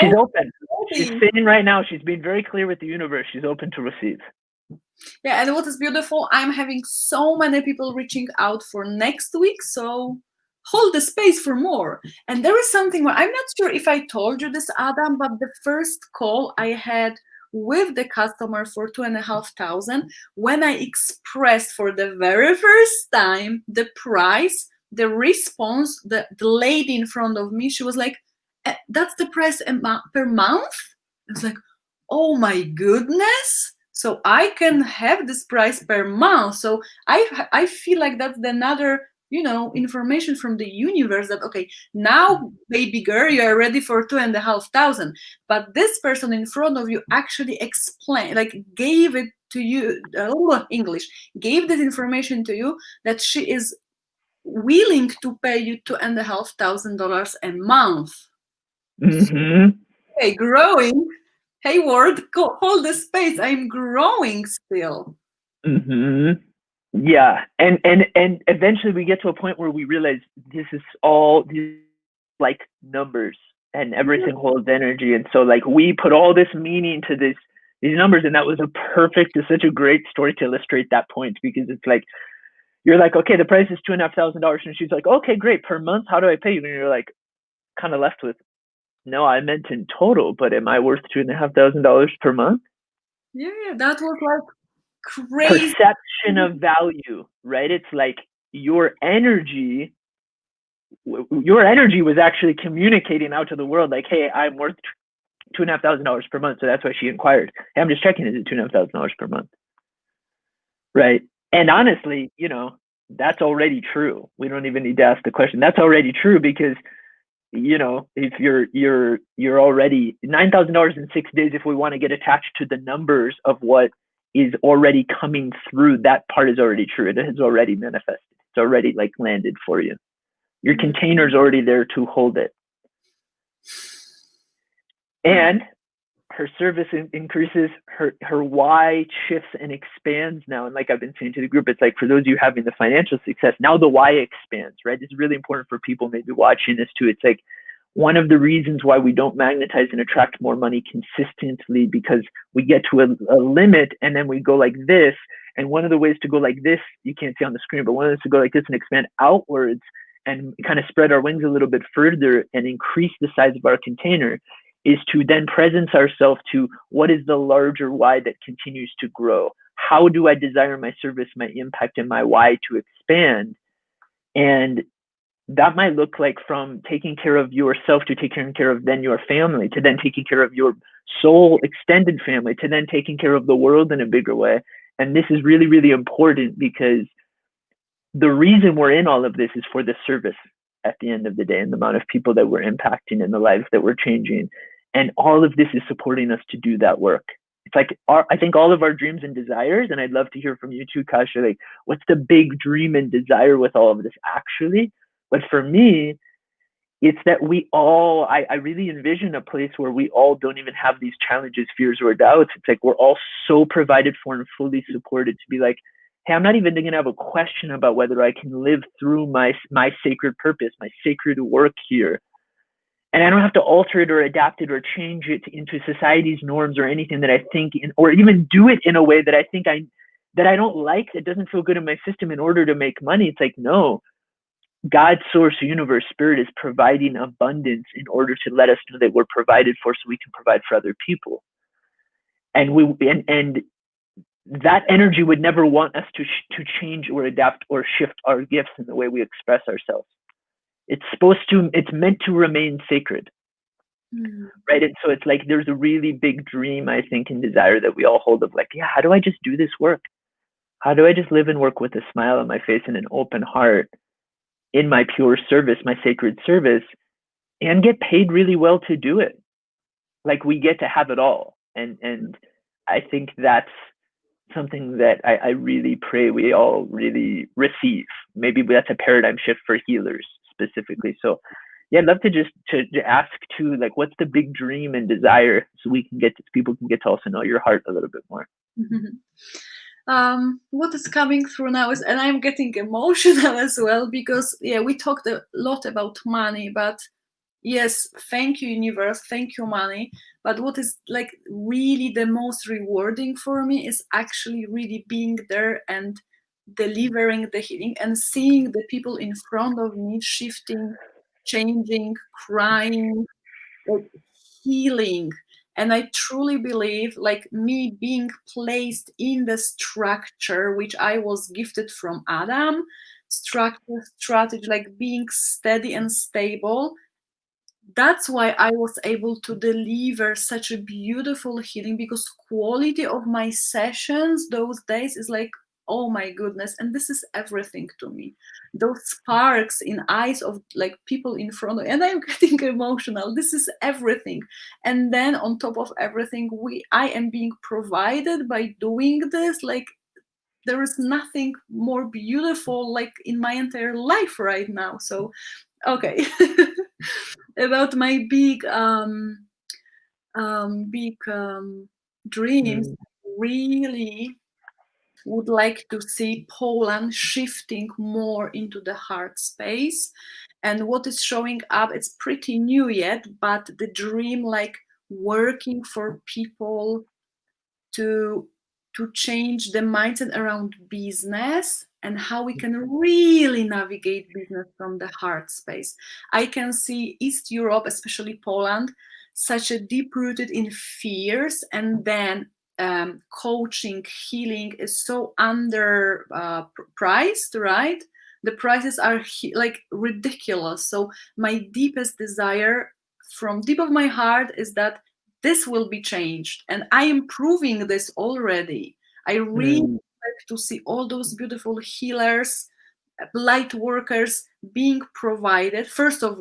She's open. She's saying right now, she's being very clear with the universe. She's open to receive. Yeah, and what is beautiful, I'm having so many people reaching out for next week. So hold the space for more. And there is something where I'm not sure if I told you this, Adam, but the first call I had with the customer for 2,500, when I expressed for the very first time the price, the response, the lady in front of me, she was like, that's the price per month? I was like, oh my goodness. So I can have this price per month. So I feel like that's another, information from the universe that, okay, now, baby girl, you are ready for 2,500. But this person in front of you actually explained, like gave it to you, gave this information to you that she is willing to pay you $2,500 a month. Okay, growing. Hey, world, hold the space. I'm growing still. Yeah, and eventually we get to a point where we realize this is all these like numbers, and everything holds energy, and so like we put all this meaning to these numbers, and that was such a great story to illustrate that point, because it's like you're like, okay, the price is $2,500, and she's like, okay, great, per month, how do I pay you? And you're like kind of left with, no, I meant in total, but am I worth $2,500 per month? Yeah, that was like crazy. Perception of value, right? It's like your energy was actually communicating out to the world, like, hey, I'm worth $2,500 per month. So that's why she inquired. Hey, I'm just checking, is it $2,500 per month? Right. And honestly, that's already true. We don't even need to ask the question. That's already true because, if you're already $9,000 in 6 days, if we want to get attached to the numbers of what is already coming through, that part is already true. It has already manifested. It's already like landed for you. Your container's already there to hold it. And her service increases, her why shifts and expands now. And like I've been saying to the group, it's like for those of you having the financial success, now the why expands, right? It's really important for people maybe watching this too. It's like one of the reasons why we don't magnetize and attract more money consistently, because we get to a limit and then we go like this. And one of the ways to go like this, you can't see on the screen, but one of the ways to go like this and expand outwards and kind of spread our wings a little bit further and increase the size of our container is to then presence ourselves to what is the larger why that continues to grow. How do I desire my service, my impact, and my why to expand? And that might look like from taking care of yourself to taking care of then your family, to then taking care of your soul extended family, to then taking care of the world in a bigger way. And this is really, really important because the reason we're in all of this is for the service at the end of the day and the amount of people that we're impacting and the lives that we're changing. And all of this is supporting us to do that work. It's like, I think all of our dreams and desires, and I'd love to hear from you too, Kasia, like what's the big dream and desire with all of this actually? But for me, it's that we all, I really envision a place where we all don't even have these challenges, fears, or doubts. It's like we're all so provided for and fully supported to be like, hey, I'm not even going to have a question about whether I can live through my sacred purpose, my sacred work here. And I don't have to alter it or adapt it or change it into society's norms or anything that I think, or even do it in a way that I think that I don't like, that doesn't feel good in my system in order to make money. It's like, no, God, source, universe, spirit is providing abundance in order to let us know that we're provided for so we can provide for other people. And and that energy would never want us to change or adapt or shift our gifts in the way we express ourselves. It's meant to remain sacred. Right? And so it's like there's a really big dream, I think, and desire that we all hold of like, yeah, how do I just do this work? How do I just live and work with a smile on my face and an open heart in my pure service, my sacred service, and get paid really well to do it? Like we get to have it all. And I think that's something that I really pray we all really receive. Maybe that's a paradigm shift for healers specifically. So yeah, I'd love to just to ask too, like what's the big dream and desire so we can people can get to also know your heart a little bit more. What is coming through now is, and I'm getting emotional as well, because yeah, we talked a lot about money, but yes, thank you universe, thank you money, but what is like really the most rewarding for me is actually really being there and delivering the healing and seeing the people in front of me shifting, changing, crying, like healing. And I truly believe like me being placed in the structure which I was gifted from Adam, structure, strategy, like being steady and stable, that's why I was able to deliver such a beautiful healing, because quality of my sessions those days is like, oh my goodness, and this is everything to me. Those sparks in eyes of like people in front of, and I'm getting emotional, this is everything. And then on top of everything, I am being provided by doing this, like there is nothing more beautiful like in my entire life right now. So okay. About my big dreams, really would like to see Poland shifting more into the heart space. And what is showing up, it's pretty new yet, but the dream like working for people to change the mindset around business and how we can really navigate business from the heart space. I can see East Europe, especially Poland, such a deep rooted in fears, and then coaching, healing is so under priced, right? The prices are like ridiculous. So my deepest desire from deep of my heart is that this will be changed. And I am proving this already. I really like to see all those beautiful healers, light workers being provided. First of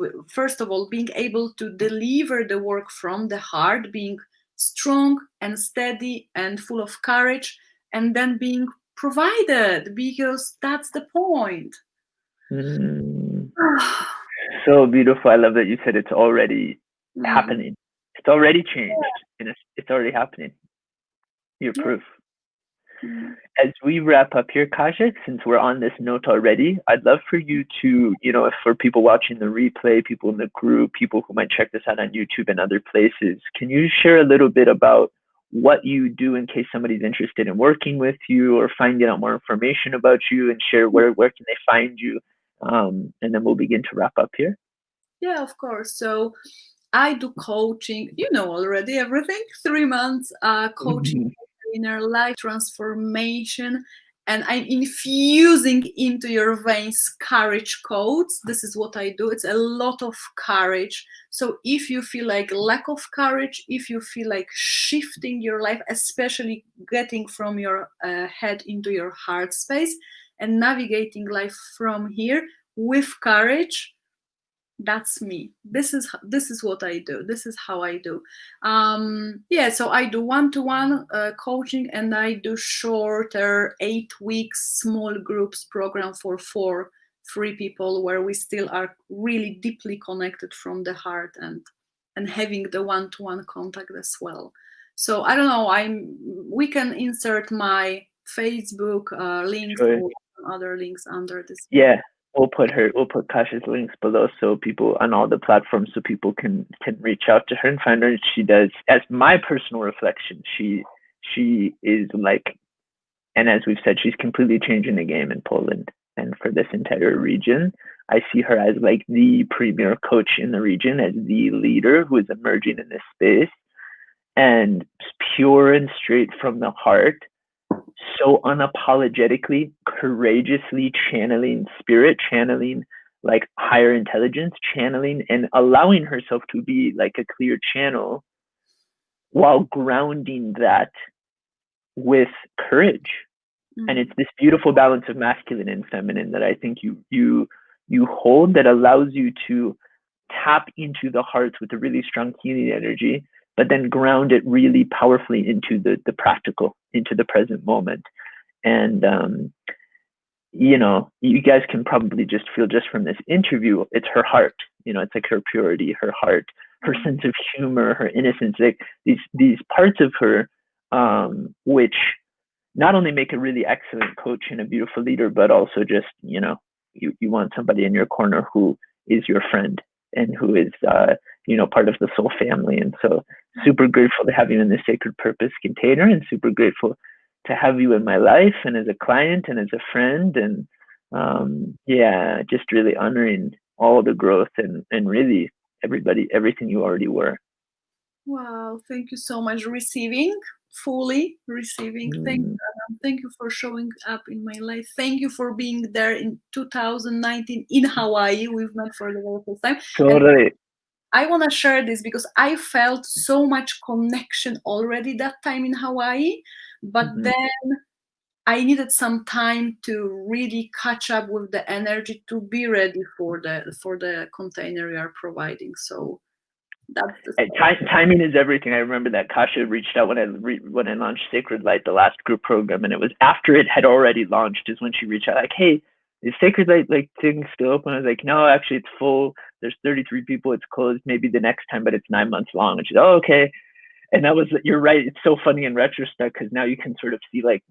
all, being able to deliver the work from the heart, being strong and steady and full of courage, and then being provided, because that's the point. So beautiful. I love that you said it's already Mm. happening. It's already changed, and it's already happening. You're Yeah. proof. Mm. As we wrap up here, Kasia, since we're on this note already, I'd love for you to, if for people watching the replay, people in the group, people who might check this out on YouTube and other places, can you share a little bit about what you do in case somebody's interested in working with you or finding out more information about you, and share where can they find you? And then we'll begin to wrap up here. Yeah, of course. So I do coaching, already everything. 3 months coaching, inner life transformation, and I'm infusing into your veins courage codes. This is what I do. It's a lot of courage. So if you feel like lack of courage, if you feel like shifting your life, especially getting from your head into your heart space and navigating life from here with courage, that's me. This is what I do. This is how I do. So I do one-to-one coaching, and I do shorter 8 weeks small groups program for 3 people, where we still are really deeply connected from the heart, and having the one-to-one contact as well. So I don't know, we can insert my Facebook links, Sure. or other links under this. Yeah, we'll put Kasia's links below, so people on all the platforms, so people can reach out to her and find her. She does, as my personal reflection, she is like, and as we've said, she's completely changing the game in Poland and for this entire region. I see her as like the premier coach in the region, as the leader who is emerging in this space, and pure and straight from the heart, so unapologetically, courageously channeling spirit, channeling like higher intelligence, channeling and allowing herself to be like a clear channel, while grounding that with courage. And it's this beautiful balance of masculine and feminine that I think you hold, that allows you to tap into the hearts with a really strong healing energy, but then ground it really powerfully into the practical, into the present moment. And you guys can probably just feel, just from this interview, it's her heart. It's like her purity, her heart, her sense of humor, her innocence, like these parts of her, which not only make a really excellent coach and a beautiful leader, but also just, you want somebody in your corner who is your friend and who is, part of the soul family. And so super grateful to have you in this Sacred Purpose container, and super grateful to have you in my life and as a client and as a friend. And just really honoring all the growth and really everything you already were. Wow, thank you so much. Fully receiving. Thank you, Adam. Thank you for showing up in my life. Thank you for being there in 2019 in Hawaii. We've met for the very first time. Totally. And I want to share this because I felt so much connection already that time in Hawaii, but then I needed some time to really catch up with the energy to be ready for the container you are providing. So that's the timing is everything. I remember that Kasia reached out when I launched Sacred Light, the last group program, and it was after it had already launched is when she reached out, like, "Hey, is Sacred Light like thing still open?" I was like, "No, actually, it's full. There's 33 people. It's closed. Maybe the next time, but it's 9 months long." And she's, "Oh, okay." And that was, you're right. It's so funny in retrospect, because now you can sort of see, like,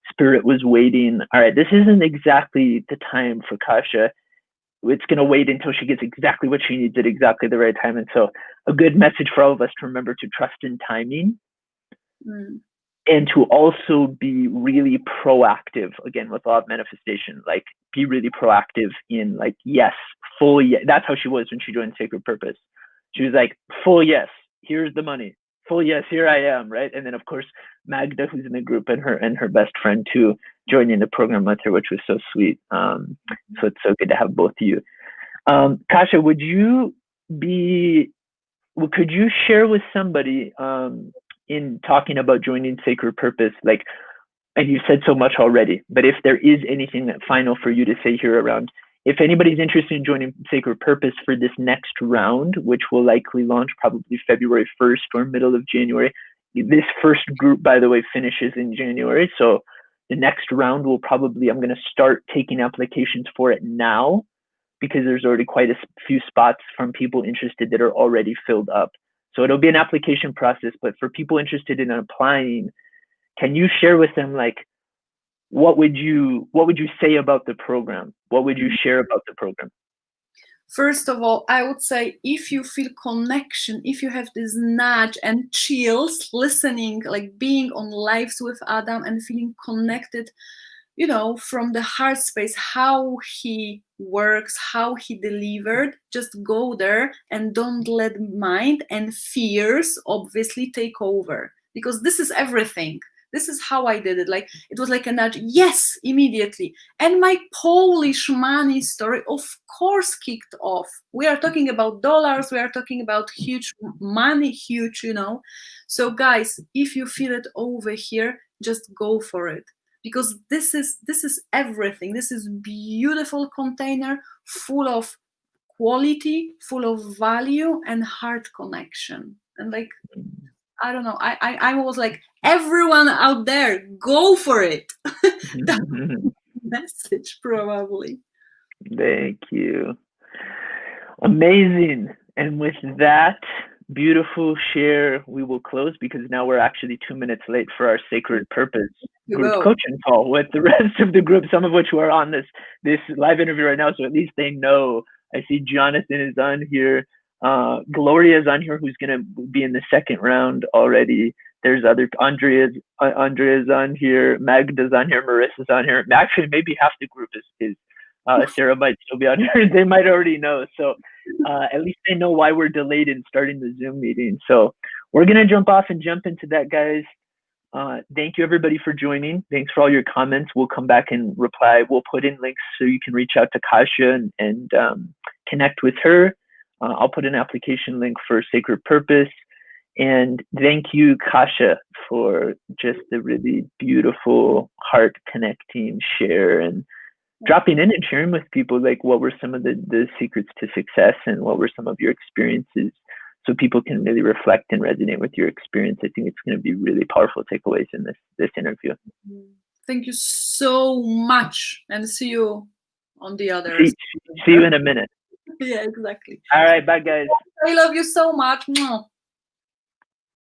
spirit was waiting. All right, this isn't exactly the time for Kasia. It's going to wait until she gets exactly what she needs at exactly the right time. And so a good message for all of us to remember to trust in timing, and to also be really proactive, again, with law of manifestation, like be really proactive in like, yes, full yes. That's how she was when she joined Sacred Purpose. She was like, full yes, here's the money. Full yes, here I am, right? And then of course Magda, who's in the group, and her best friend too, joining the program with her, which was so sweet. So it's so good to have both of you. Kasia, would you be well, could you share with somebody in talking about joining Sacred Purpose, like, and you said so much already, but if there is anything that final for you to say here around, if anybody's interested in joining Sacred Purpose for this next round, which will likely launch probably February 1st or middle of January, this first group, by the way, finishes in January. So the next round will probably, I'm going to start taking applications for it now because there's already quite a few spots from people interested that are already filled up. So it'll be an application process, but for people interested in applying, can you share with them, like, what would you say about the program? What would you share about the program? First of all, I would say if you feel connection, if you have this nudge and chills listening, like being on lives with Adam and feeling connected, from the heart space, how he works, how he delivered, just go there and don't let mind and fears obviously take over, because this is everything. This is how I did it. Like, it was like a nudge, yes, immediately. And my Polish money story, of course, kicked off. We are talking about dollars, we are talking about huge money, huge. So guys, if you feel it over here, just go for it, because this is everything. This is beautiful container full of quality, full of value and heart connection. And like, I don't know, I was like, everyone out there, go for it. That's the message, probably. Thank you. Amazing. And with that beautiful share, we will close because now we're actually 2 minutes late for our Sacred Purpose group coaching call with the rest of the group, some of which were on this live interview right now. So at least they know. I see Jonathan is on here. Gloria is on here, who's going to be in the second round already. There's other Andrea's on here. Magda's on here. Marissa's on here. Actually, maybe half the group is Sarah might still be on here. They might already know. So at least they know why we're delayed in starting the Zoom meeting. So we're going to jump off and jump into that, guys. Thank you, everybody, for joining. Thanks for all your comments. We'll come back and reply. We'll put in links so you can reach out to Kasia and connect with her. I'll put an application link for Sacred Purpose. And thank you, Kasia, for just the really beautiful heart connecting share and dropping in and sharing with people, like, what were some of the secrets to success and what were some of your experiences, so people can really reflect and resonate with your experience. I think it's going to be really powerful takeaways in this interview. Thank you so much, and see you on the other. See you in a minute. Yeah, exactly. All right, bye, guys. I love you so much.